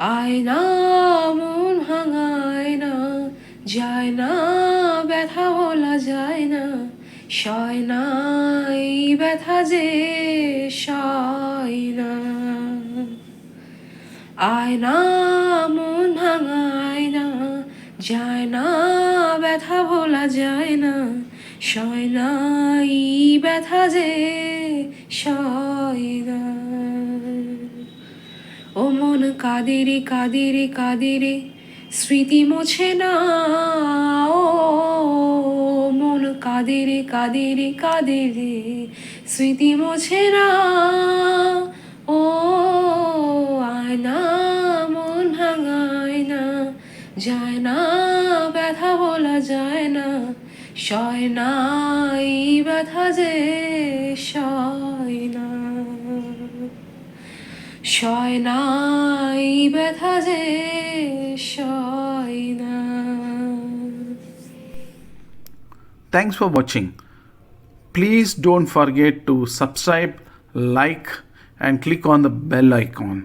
আয়না মন ভাঙায় না, যায় না ব্যথা বলা যায় না, সয় না এই ব্যথা যে সয় না। আয়না মন ভাঙায় না, যায় না ব্যথা বলা যায় না, সয় না এই ব্যথা যে সয় না। ও মন কাঁদে রে কাঁদে রে কাঁদে রে, স্মৃতি মোছে না। ও মন কাঁদে রে কাঁদে রে কাঁদে রে, স্মৃতি মোছে না। ও আয়না মন ভাঙায় না, যায় না ব্যথা বলা যায় না, সয় না এই ব্যথা যে সয় না, সয় না এই ব্যথা যে সয় না। Thanks for watching. Please don't forget to subscribe, like, and click on the bell icon.